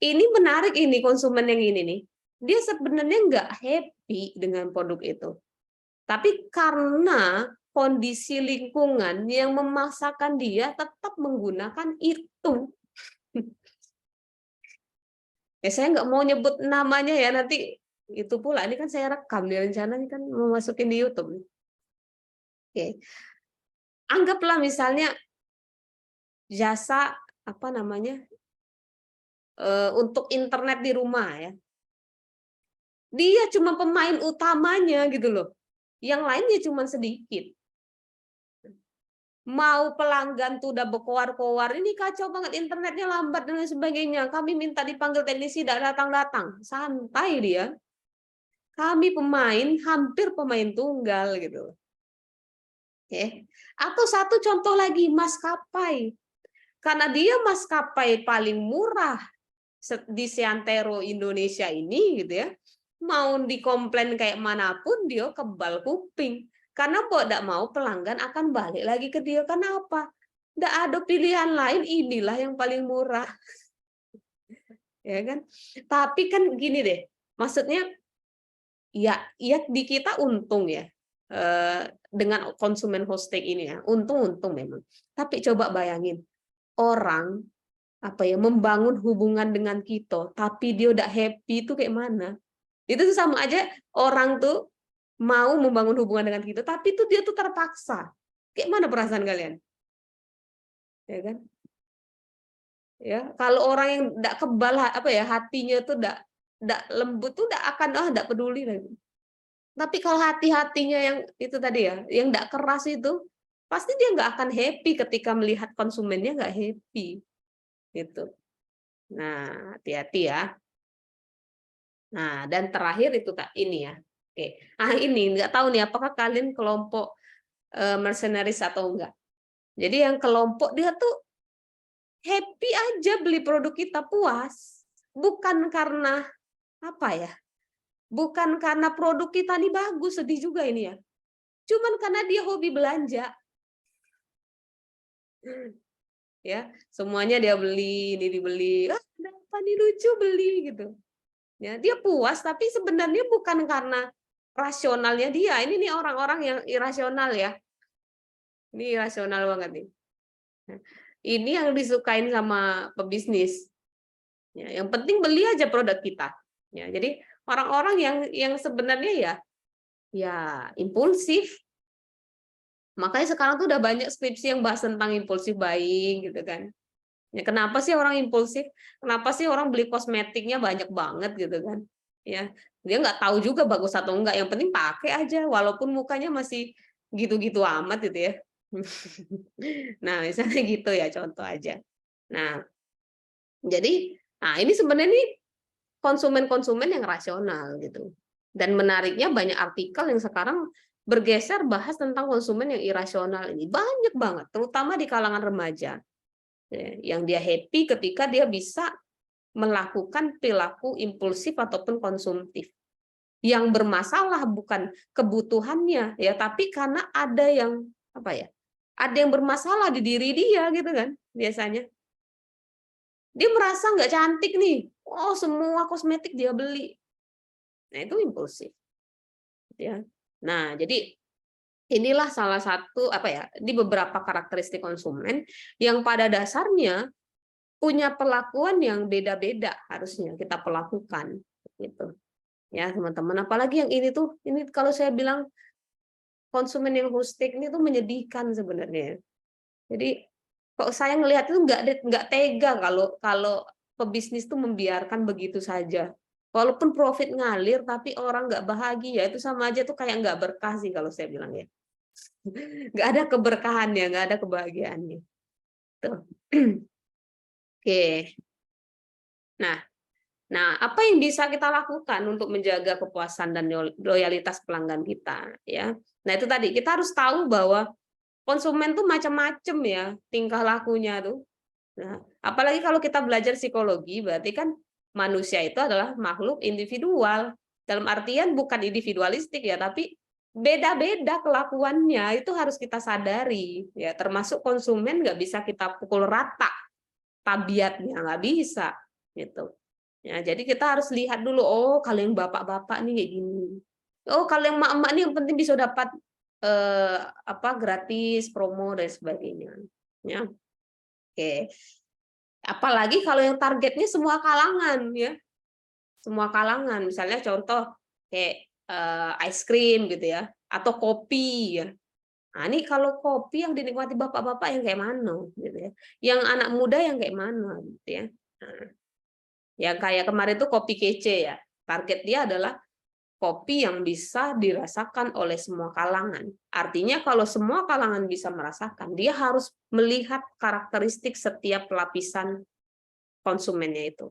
ini menarik ini konsumen yang ini nih. Dia sebenarnya nggak happy dengan produk itu, tapi karena kondisi lingkungan yang memaksakan dia tetap menggunakan itu. Saya nggak mau nyebut namanya ya, nanti itu pula ini kan saya rekam di rencana ini kan mau masukin di YouTube. Oke. Anggaplah misalnya jasa apa namanya untuk internet di rumah ya. Dia cuma pemain utamanya gitu loh. Yang lainnya cuma sedikit. Mau pelanggan tuh udah berkoar-koar, ini kacau banget internetnya lambat dan lain sebagainya. Kami minta dipanggil teknisi tidak datang-datang. Santai dia. Kami pemain, hampir pemain tunggal gitu. Oke. Atau satu contoh lagi, maskapai. Karena dia maskapai paling murah di seantero Indonesia ini gitu ya. Mau dikomplain kayak manapun dia kebal kuping. Karena kok tidak mau pelanggan akan balik lagi ke dia. Kenapa? Tidak ada pilihan lain, inilah yang paling murah. Ya kan? Tapi kan gini deh, maksudnya ya di kita untung ya dengan konsumen hosting ini ya, untung memang. Tapi coba bayangin orang membangun hubungan dengan kita, tapi dia udah happy itu kayak mana? Itu tuh sama aja orang tuh mau membangun hubungan dengan kita, tapi itu dia tuh terpaksa. Kayak mana perasaan kalian? Ya kan? Ya, kalau orang yang tidak kebal hatinya tuh tidak lembut tuh tidak akan tidak peduli lagi. Tapi kalau hati-hatinya yang itu tadi ya, yang tidak keras itu, pasti dia nggak akan happy ketika melihat konsumennya nggak happy, gitu. Nah, hati-hati ya. Nah, dan terakhir itu ini ya, Oke. Nah, ini nggak tahu nih apakah kalian kelompok mercenaries atau enggak. Jadi yang kelompok dia tuh happy aja beli produk kita, puas. Bukan karena apa ya? Bukan karena produk kita nih bagus, sedih juga ini ya. Cuman karena dia hobi belanja. Ya, semuanya dia beli, ini dibeli. Ah, ada apa nih lucu beli gitu. Ya, dia puas tapi sebenarnya bukan karena rasionalnya dia. Ini nih orang-orang yang irasional ya. Ini irasional banget nih. Nah, ini yang disukain sama pebisnis. Ya, yang penting beli aja produk kita. Ya, jadi orang-orang yang sebenarnya ya impulsif. Makanya sekarang tuh udah banyak skripsi yang bahas tentang impulsif buying gitu kan. Ya, kenapa sih orang impulsif? Kenapa sih orang beli kosmetiknya banyak banget gitu kan? Ya, dia nggak tahu juga bagus atau enggak. Yang penting pakai aja, walaupun mukanya masih gitu-gitu amat gitu ya. Nah, misalnya gitu ya, contoh aja. Nah, jadi, ini sebenarnya nih konsumen-konsumen yang rasional gitu. Dan menariknya banyak artikel yang sekarang bergeser bahas tentang konsumen yang irasional ini. Banyak banget, terutama di kalangan remaja. Yang dia happy ketika dia bisa melakukan perilaku impulsif ataupun konsumtif. Yang bermasalah bukan kebutuhannya ya, tapi karena ada yang apa ya? Ada yang bermasalah di diri dia gitu kan biasanya. Dia merasa nggak cantik nih. Oh, semua kosmetik dia beli. Nah, itu impulsif. Ya. Nah, jadi inilah salah satu di beberapa karakteristik konsumen yang pada dasarnya punya perlakuan yang beda-beda harusnya kita perlakukan gitu. Ya, teman-teman, apalagi yang ini kalau saya bilang konsumen yang rustik ini tuh menyedihkan sebenarnya. Jadi kok saya ngelihat itu nggak tega kalau pebisnis tuh membiarkan begitu saja. Walaupun profit ngalir tapi orang nggak bahagia, itu sama aja tuh kayak nggak berkah sih kalau saya bilang ya. Nggak ada keberkahannya, nggak ada kebahagiaannya. Tuh. Oke. Nah, apa yang bisa kita lakukan untuk menjaga kepuasan dan loyalitas pelanggan kita ya? Nah, itu tadi kita harus tahu bahwa konsumen tuh macam-macam ya tingkah lakunya tuh. Nah, apalagi kalau kita belajar psikologi, berarti kan manusia itu adalah makhluk individual. Dalam artian bukan individualistik ya, tapi beda-beda kelakuannya, itu harus kita sadari. Ya, termasuk konsumen nggak bisa kita pukul rata tabiatnya, nggak bisa. Gitu. Ya, jadi kita harus lihat dulu, oh kalau yang bapak-bapak nih kayak gini. Oh kalau yang emak-emak nih yang penting bisa dapat gratis, promo dan sebagainya. Ya. Oke. Apalagi kalau yang targetnya semua kalangan ya. Semua kalangan, misalnya contoh kayak ice cream gitu ya, atau kopi ya. Nah, ini kalau kopi yang dinikmati bapak-bapak yang kayak mana gitu ya. Yang anak muda yang kayak mana gitu ya. Nah, yang kayak kemarin tuh kopi kece ya. Target dia adalah kopi yang bisa dirasakan oleh semua kalangan. Artinya kalau semua kalangan bisa merasakan, dia harus melihat karakteristik setiap lapisan konsumennya itu.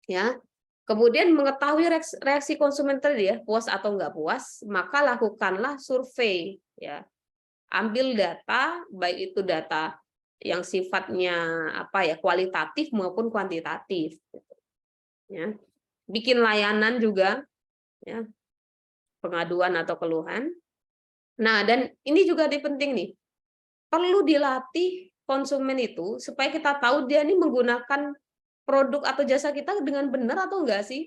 Ya. Kemudian mengetahui reaksi konsumen tadi ya, puas atau enggak puas, maka lakukanlah survei ya. Ambil data, baik itu data yang sifatnya kualitatif maupun kuantitatif. Ya. Bikin layanan juga ya, pengaduan atau keluhan. Nah, dan ini juga penting nih. Perlu dilatih konsumen itu supaya kita tahu dia ini menggunakan produk atau jasa kita dengan benar atau enggak sih?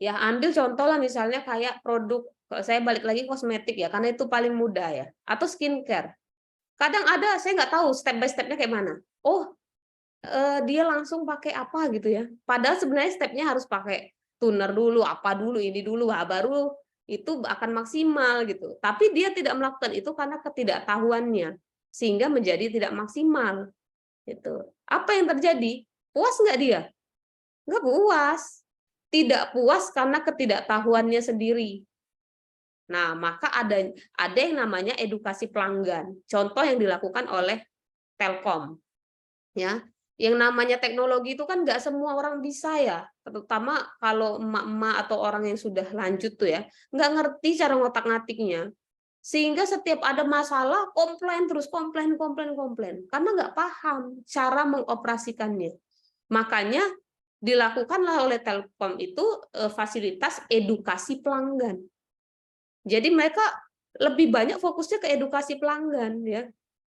Ya, ambil contoh lah misalnya kayak produk, saya balik lagi kosmetik ya, karena itu paling mudah ya, atau skincare. Kadang ada, saya nggak tahu step by step-nya kayak mana. Oh, dia langsung pakai apa gitu ya. Padahal sebenarnya step-nya harus pakai toner dulu, apa dulu, ini dulu, baru itu akan maksimal gitu. Tapi dia tidak melakukan itu karena ketidaktahuannya, sehingga menjadi tidak maksimal. Gitu. Apa yang terjadi? Puas nggak dia? Nggak puas. Tidak puas karena ketidaktahuannya sendiri. Nah, maka ada yang namanya edukasi pelanggan. Contoh yang dilakukan oleh Telkom. Ya, yang namanya teknologi itu kan nggak semua orang bisa ya, terutama kalau emak-emak atau orang yang sudah lanjut tuh ya, nggak ngerti cara ngotak-ngatiknya. Sehingga setiap ada masalah, komplain terus, komplain, karena nggak paham cara mengoperasikannya. Makanya dilakukanlah oleh Telkom itu fasilitas edukasi pelanggan. Jadi mereka lebih banyak fokusnya ke edukasi pelanggan ya.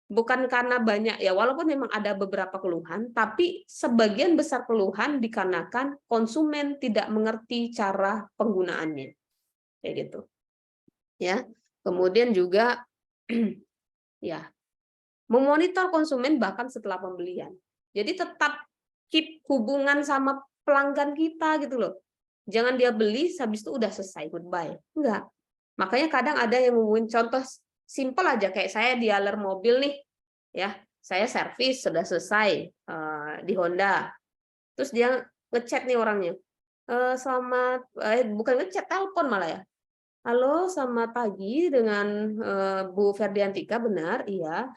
Bukan karena banyak ya, walaupun memang ada beberapa keluhan, tapi sebagian besar keluhan dikarenakan konsumen tidak mengerti cara penggunaannya. Kayak gitu. Ya. Kemudian juga ya, memonitor konsumen bahkan setelah pembelian. Jadi tetap keep hubungan sama pelanggan kita gitu loh. Jangan dia beli habis itu udah selesai, goodbye. Enggak. Makanya kadang ada yang ngomongin contoh simpel aja, kayak saya dialer mobil nih, ya saya servis sudah selesai di Honda, terus dia ngechat nih orangnya, selamat, bukan ngechat, telepon malah ya, halo selamat pagi dengan Bu Ferdiantika, benar, iya,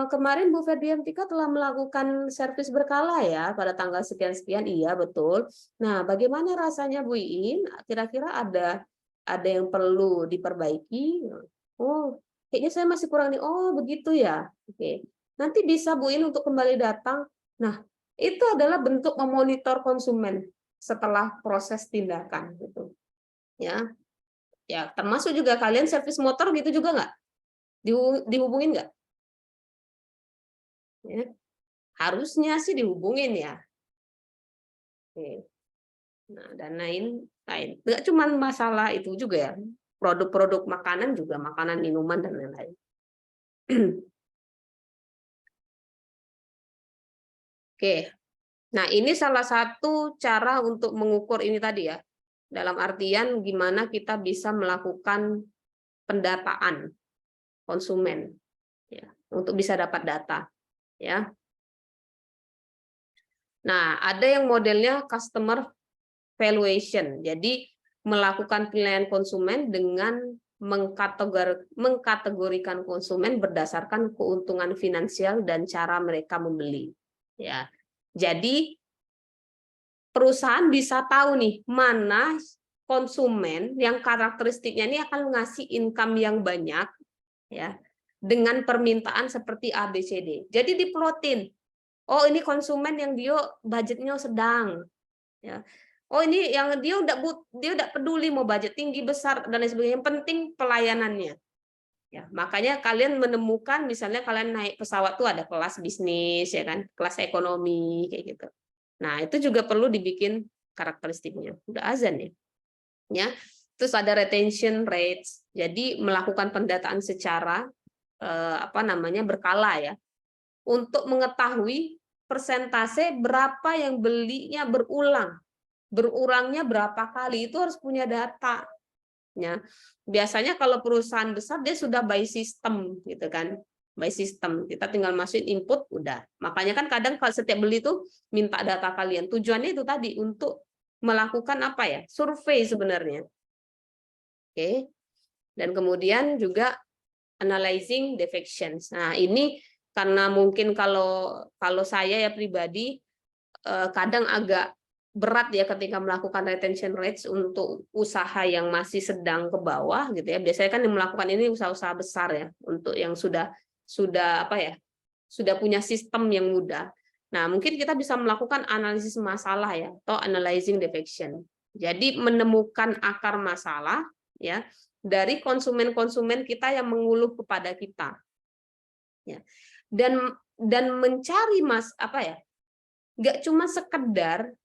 kemarin Bu Ferdiantika telah melakukan servis berkala ya pada tanggal sekian-sekian, iya betul, nah bagaimana rasanya Bu Iin, kira-kira ada yang perlu diperbaiki, oh kayaknya saya masih kurang nih, oh begitu ya, oke, nanti bisa Bu Iin untuk kembali datang. Nah itu adalah bentuk memonitor konsumen setelah proses tindakan gitu ya. Ya termasuk juga kalian servis motor gitu juga nggak, dihubungin nggak ya? Harusnya sih dihubungin ya. Oke. Nah, dan lain nggak cuma masalah itu juga ya, produk-produk makanan juga, makanan, minuman, dan lain-lain. Oke, nah ini salah satu cara untuk mengukur ini tadi ya, dalam artian gimana kita bisa melakukan pendataan konsumen ya, untuk bisa dapat data ya. Nah, ada yang modelnya customer valuation. Jadi melakukan penilaian konsumen dengan mengkategorikan konsumen berdasarkan keuntungan finansial dan cara mereka membeli. Ya. Jadi perusahaan bisa tahu nih mana konsumen yang karakteristiknya ini akan ngasih income yang banyak ya dengan permintaan seperti A, B, C, D. Jadi diplotin. Oh, ini konsumen yang dia budgetnya sedang. Ya. Oh, ini yang dia udah peduli mau budget tinggi, besar, dan lain sebagainya. Yang penting pelayanannya. Ya, makanya kalian menemukan misalnya kalian naik pesawat tuh ada kelas bisnis ya kan, kelas ekonomi kayak gitu. Nah, itu juga perlu dibikin karakteristiknya. Udah azan ya. Ya. Terus ada retention rates. Jadi melakukan pendataan secara berkala ya. Untuk mengetahui persentase berapa yang belinya berulang. Berulangnya berapa kali itu harus punya data. Ya. Biasanya kalau perusahaan besar dia sudah by system gitu kan. By system. Kita tinggal masukin input udah. Makanya kan kadang kalau setiap beli itu minta data kalian. Tujuannya itu tadi untuk melakukan apa ya? Survei sebenarnya. Oke. Dan kemudian juga analyzing defections. Nah, ini karena mungkin kalau saya ya pribadi kadang agak berat ya ketika melakukan retention rates untuk usaha yang masih sedang ke bawah gitu ya. Biasanya kan yang melakukan ini usaha-usaha besar ya, untuk yang sudah punya sistem yang mudah. Nah, mungkin kita bisa melakukan analisis masalah ya, atau analyzing defection. Jadi menemukan akar masalah ya dari konsumen-konsumen kita yang mengeluh kepada kita. Ya. Dan mencari nggak cuma sekedar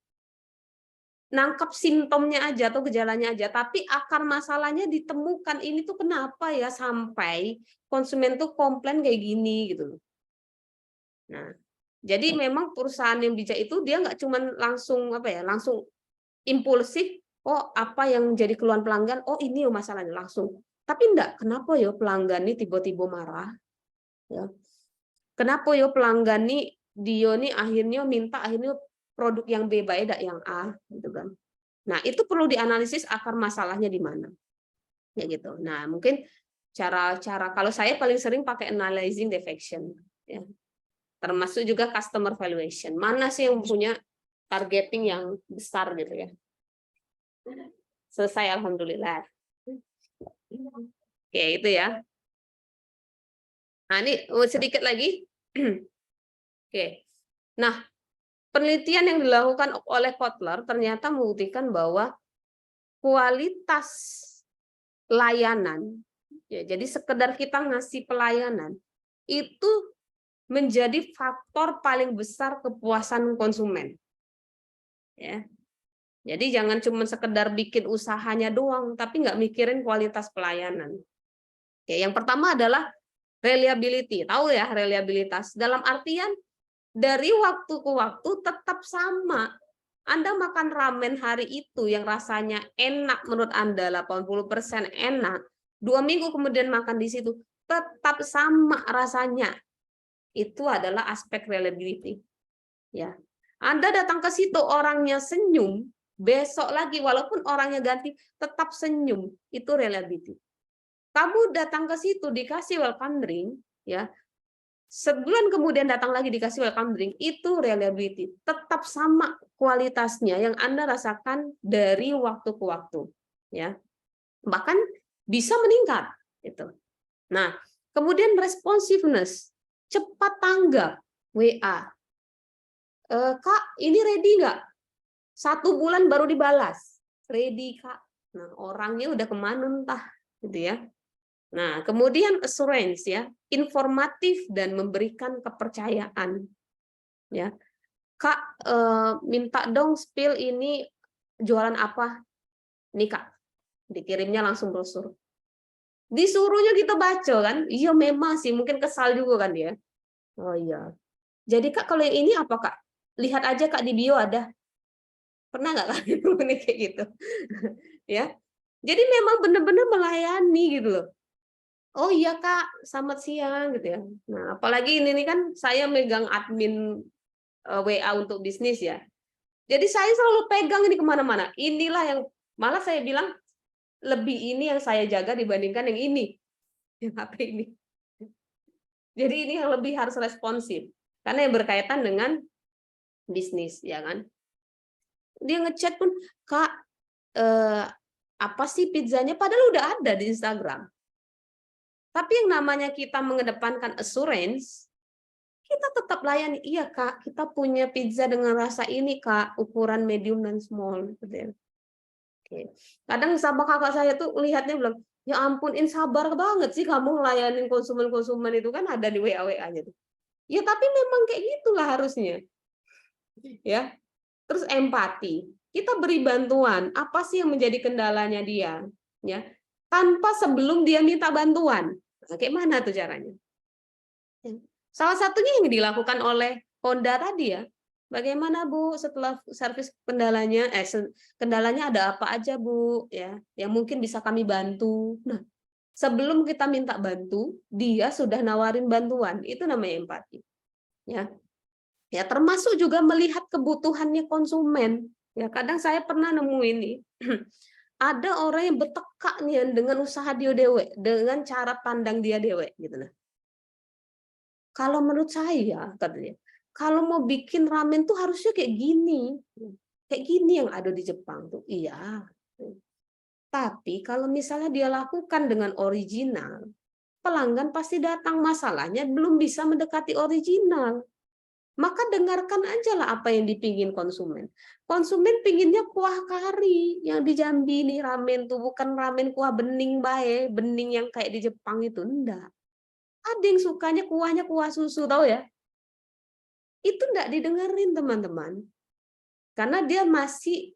nangkap simptomnya aja atau gejalanya aja, tapi akar masalahnya ditemukan. Ini tuh kenapa ya sampai konsumen tuh komplain kayak gini gitu. Nah, jadi memang perusahaan yang bijak itu dia nggak cuma langsung langsung impulsif. Oh, apa yang jadi keluhan pelanggan? Oh, ini masalahnya langsung. Tapi enggak, kenapa ya pelanggan ini tiba-tiba marah? Ya. Kenapa ya pelanggan nih dia nih akhirnya produk yang B beda yang A gitu kan. Nah, itu perlu dianalisis akar masalahnya di mana. Ya gitu. Nah, mungkin cara kalau saya paling sering pakai analyzing defection ya. termasuk juga customer valuation. Mana sih yang punya targeting yang besar gitu ya. Selesai, alhamdulillah. Oke, itu ya. Nah, ini sedikit lagi. Oke. Nah, penelitian yang dilakukan oleh Kotler ternyata membuktikan bahwa kualitas layanan, ya, jadi sekedar kita ngasih pelayanan, itu menjadi faktor paling besar kepuasan konsumen. Ya. Jadi jangan cuma sekedar bikin usahanya doang, tapi nggak mikirin kualitas pelayanan. Ya, yang pertama adalah reliability. Tahu ya reliabilitas? Dalam artian dari waktu ke waktu tetap sama. Anda makan ramen hari itu yang rasanya enak menurut Anda, 80% enak. 2 minggu kemudian makan di situ, tetap sama rasanya. Itu adalah aspek reliability. Ya. Anda datang ke situ orangnya senyum, besok lagi walaupun orangnya ganti tetap senyum, itu reliability. Kamu datang ke situ dikasih welcome drink, ya. Sebulan kemudian datang lagi dikasih welcome drink, itu reliability. Tetap sama kualitasnya yang Anda rasakan dari waktu ke waktu, ya. Bahkan bisa meningkat, itu. Nah, kemudian responsiveness, cepat tanggap WA. Kak, ini ready nggak? 1 bulan baru dibalas. Ready, Kak. Nah, orangnya udah kemana entah, gitu ya. Nah, kemudian assurance ya, informatif dan memberikan kepercayaan. Ya. Kak, minta dong spill ini jualan apa? Nih, Kak. Dikirimnya langsung brosur. Disuruhnya kita baca kan? Iya memang sih, mungkin kesal juga kan dia. Oh iya. Jadi Kak, kalau yang ini apa, Kak? Lihat aja Kak di bio ada. Pernah nggak kalian kayak gitu? Ya. Jadi memang benar-benar melayani gitu loh. Oh iya Kak, selamat siang gitu ya. Nah, apalagi ini kan saya megang admin WA untuk bisnis ya. Jadi saya selalu pegang ini kemana-mana. Inilah yang malah saya bilang lebih ini yang saya jaga dibandingkan yang ini, yang HP ini. Jadi ini yang lebih harus responsif karena yang berkaitan dengan bisnis, ya kan? Dia ngechat pun, Kak, apa sih pizzanya? Padahal udah ada di Instagram. Tapi yang namanya kita mengedepankan assurance, kita tetap layani. Iya Kak, kita punya pizza dengan rasa ini Kak, ukuran medium dan small. Oke. Kadang sama kakak saya tuh lihatnya bilang, ya ampun, sabar banget sih kamu ngelayanin konsumen-konsumen itu kan ada di WA-WA-nya tuh. Ya tapi memang kayak gitulah harusnya. Ya. Terus empati. Kita beri bantuan, apa sih yang menjadi kendalanya dia? Ya. Tanpa sebelum dia minta bantuan. Nah, kayak mana tuh caranya? Salah satunya yang dilakukan oleh Honda tadi ya. Bagaimana Bu setelah servis kendalanya kendalanya ada apa aja Bu ya yang mungkin bisa kami bantu. Nah, sebelum kita minta bantu, dia sudah nawarin bantuan. Itu namanya empati. Ya. Ya, termasuk juga melihat kebutuhannya konsumen. Ya, kadang saya pernah nemu ini. Ada orang yang bertekak nih dengan usaha dia dewe, dengan cara pandang dia dewe gitu nah. Kalau menurut saya katanya, kalau mau bikin ramen tuh harusnya kayak gini. Kayak gini yang ada di Jepang tuh. Iya. Tapi kalau misalnya dia lakukan dengan original, pelanggan pasti datang. Masalahnya belum bisa mendekati original. Maka dengarkan aja lah apa yang dipingin konsumen. Konsumen pinginnya kuah kari yang di Jambi nih ramen tuh bukan ramen kuah bening bae, bening yang kayak di Jepang itu enggak. Ada yang sukanya kuahnya kuah susu tahu ya? Itu enggak didengerin teman-teman. Karena dia masih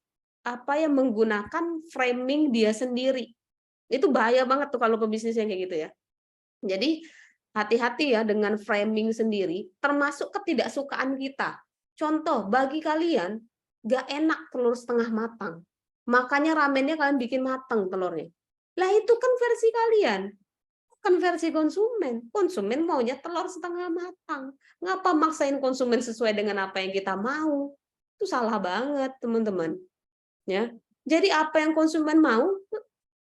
yang menggunakan framing dia sendiri. Itu bahaya banget tuh kalau pebisnis yang kayak gitu ya. Jadi hati-hati ya dengan framing sendiri, termasuk ketidaksukaan kita. Contoh, bagi kalian, nggak enak telur setengah matang. Makanya ramennya kalian bikin matang telurnya. Lah itu kan versi kalian. Bukan versi konsumen. Konsumen maunya telur setengah matang. Ngapa maksain konsumen sesuai dengan apa yang kita mau? Itu salah banget, teman-teman. Ya. Jadi apa yang konsumen mau,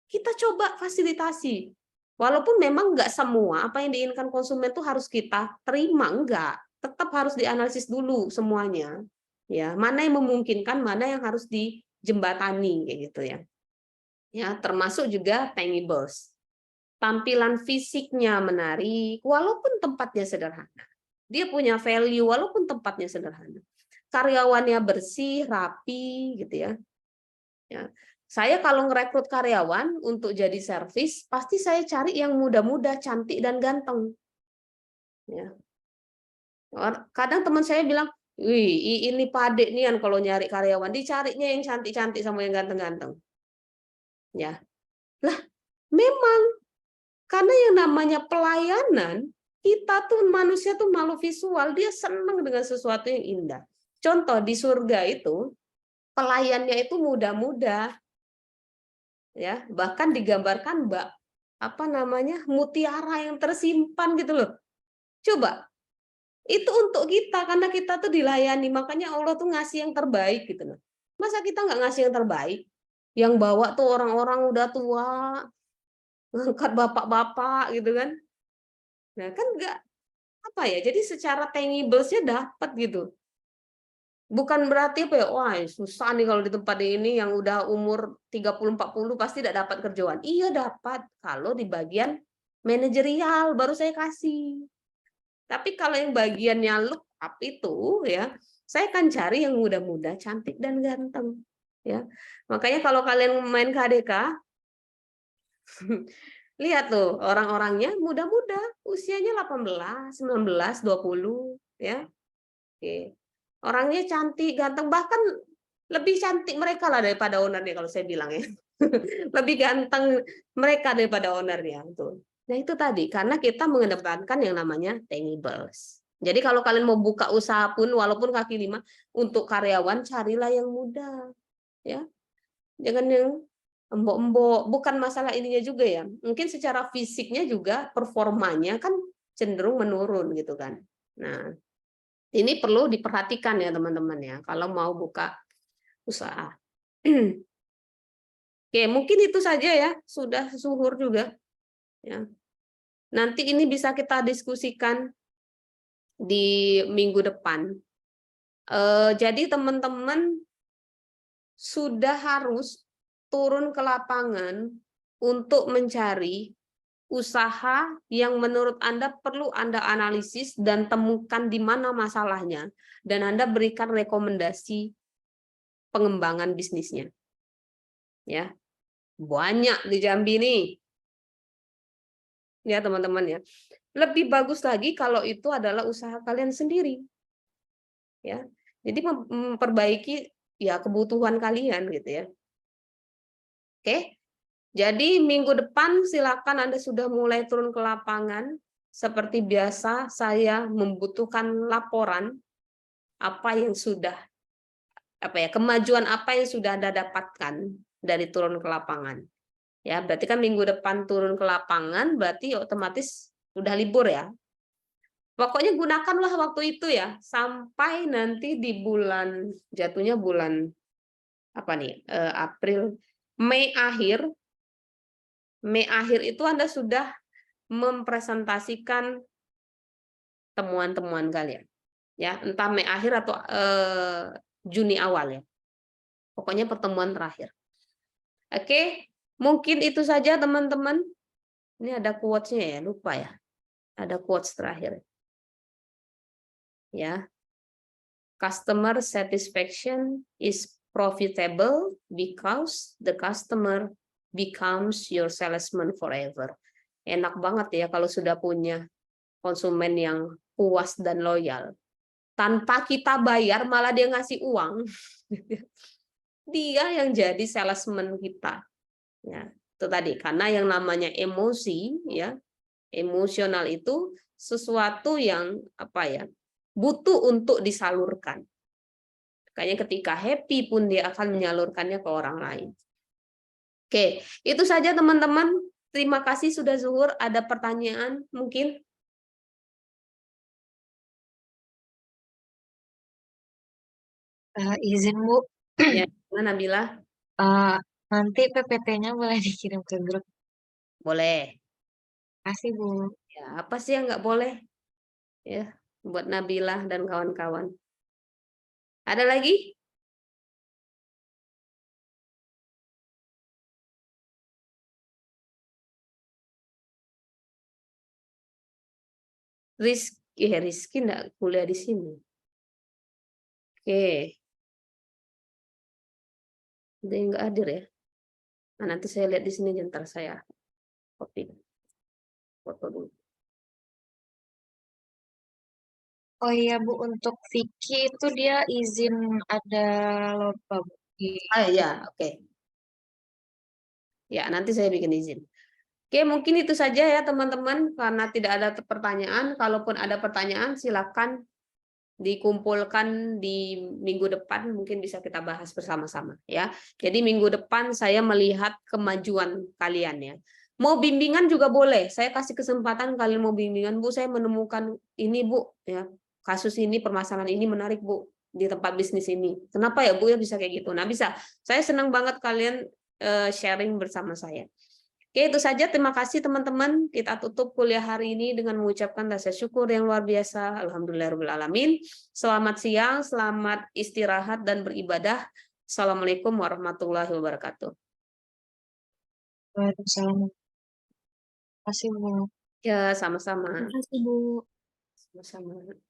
kita coba fasilitasi. Walaupun memang nggak semua apa yang diinginkan konsumen itu harus kita terima, enggak. tetap harus dianalisis dulu semuanya. Ya, mana yang memungkinkan, mana yang harus dijembatani kayak gitu ya. Ya, termasuk juga tangibles. Tampilan fisiknya menarik walaupun tempatnya sederhana. Dia punya value walaupun tempatnya sederhana. Karyawannya bersih, rapi gitu ya. Ya. Saya kalau ngerekrut karyawan untuk jadi servis, pasti saya cari yang muda-muda, cantik dan ganteng. Ya. Kadang teman saya bilang, wih ini Pade nih kalau nyari karyawan, dicarinya yang cantik-cantik sama yang ganteng-ganteng. Ya, lah memang karena yang namanya pelayanan, kita tuh manusia tuh makhluk visual, dia senang dengan sesuatu yang indah. Contoh di surga itu pelayannya itu muda-muda, ya bahkan digambarkan mutiara yang tersimpan gitu loh. Coba itu untuk kita karena kita tuh dilayani, makanya Allah tuh ngasih yang terbaik gitu loh. Masa kita nggak ngasih yang terbaik? Yang bawa tuh orang-orang udah tua, ngangkat bapak-bapak gitu kan. Nah kan nggak apa ya, jadi secara tangibles-nya dapat gitu. Bukan berarti apa ya, wah susah nih kalau di tempat ini yang udah umur 30-40 pasti tidak dapat kerjaan. Iya dapat, kalau di bagian manajerial baru saya kasih. Tapi kalau yang bagiannya look up itu ya, saya akan cari yang muda-muda, cantik dan ganteng. Ya, makanya kalau kalian main KDK, lihat tuh orang-orangnya muda-muda, usianya 18, 19, 20, ya. Oke. Orangnya cantik, ganteng, bahkan lebih cantik mereka lah daripada ownernya kalau saya bilang ya. Lebih ganteng mereka daripada ownernya tuh. Nah itu tadi karena kita mengedepankan yang namanya tangibles. Jadi kalau kalian mau buka usaha pun walaupun kaki lima untuk karyawan carilah yang muda, ya. Jangan yang embok-embok. Bukan masalah ininya juga ya. Mungkin secara fisiknya juga performanya kan cenderung menurun gitu kan. Nah ini perlu diperhatikan ya teman-teman ya kalau mau buka usaha. Oke, mungkin itu saja ya, sudah zuhur juga. Ya. Nanti ini bisa kita diskusikan di minggu depan. Jadi teman-teman sudah harus turun ke lapangan untuk mencari usaha yang menurut Anda perlu Anda analisis dan temukan di mana masalahnya, dan Anda berikan rekomendasi pengembangan bisnisnya. Ya, banyak di Jambi nih. Ya, teman-teman ya. Lebih bagus lagi kalau itu adalah usaha kalian sendiri. Ya. Jadi memperbaiki ya kebutuhan kalian gitu ya. Oke. Jadi minggu depan silakan Anda sudah mulai turun ke lapangan. Seperti biasa saya membutuhkan laporan apa yang sudah kemajuan apa yang sudah Anda dapatkan dari turun ke lapangan. Ya, berarti kan minggu depan turun ke lapangan berarti otomatis udah libur ya. Pokoknya gunakanlah waktu itu ya sampai nanti di bulan jatuhnya bulan apa nih? April, Mei akhir itu Anda sudah mempresentasikan temuan-temuan kalian. Ya, entah Mei akhir atau Juni awal ya. Pokoknya pertemuan terakhir. Oke, mungkin itu saja teman-teman. Ini ada quotes-nya ya, lupa ya. Ada quotes terakhir. Ya. Customer satisfaction is profitable because the customer becomes your salesman forever. Enak banget ya kalau sudah punya konsumen yang puas dan loyal. Tanpa kita bayar malah dia ngasih uang. Dia yang jadi salesman kita. Ya, itu tadi karena yang namanya emosi ya, emosional itu sesuatu yang butuh untuk disalurkan. Makanya ketika happy pun dia akan menyalurkannya ke orang lain. Oke, itu saja teman-teman. Terima kasih sudah zuhur. Ada pertanyaan mungkin? Izin Bu, Ya, Nabila? nanti PPT-nya boleh dikirim ke grup. Boleh. Kasih Bu. Ya, apa sih yang nggak boleh? Ya. buat Nabilah dan kawan-kawan. Ada lagi? Rizky enggak kuliah di sini. Oke. Dia enggak hadir ya. Nah, nanti saya lihat di sini, ntar saya copy foto dulu. Oh iya Bu, untuk Vicky itu dia izin ada lomba Bu. Ya, oke. Ya, nanti saya bikin izin. Oke, mungkin itu saja ya teman-teman, karena tidak ada pertanyaan. Kalaupun ada pertanyaan, silakan dikumpulkan di minggu depan, mungkin bisa kita bahas bersama-sama ya. Jadi minggu depan saya melihat kemajuan kalian ya. Mau bimbingan juga boleh. Saya kasih kesempatan kalian mau bimbingan, Bu. Saya menemukan ini, Bu, ya. Kasus ini, permasalahan ini menarik, Bu, di tempat bisnis ini. Kenapa ya, Bu, ya bisa kayak gitu. Nah, bisa. Saya senang banget kalian sharing bersama saya. Oke, itu saja. Terima kasih teman-teman. Kita tutup kuliah hari ini dengan mengucapkan rasa syukur yang luar biasa. Alhamdulillahirabbil alamin. Selamat siang, selamat istirahat dan beribadah. Assalamualaikum warahmatullahi wabarakatuh. Waalaikumsalam. Terima kasih Bu. Ya, sama-sama. Terima kasih Bu. Sama-sama.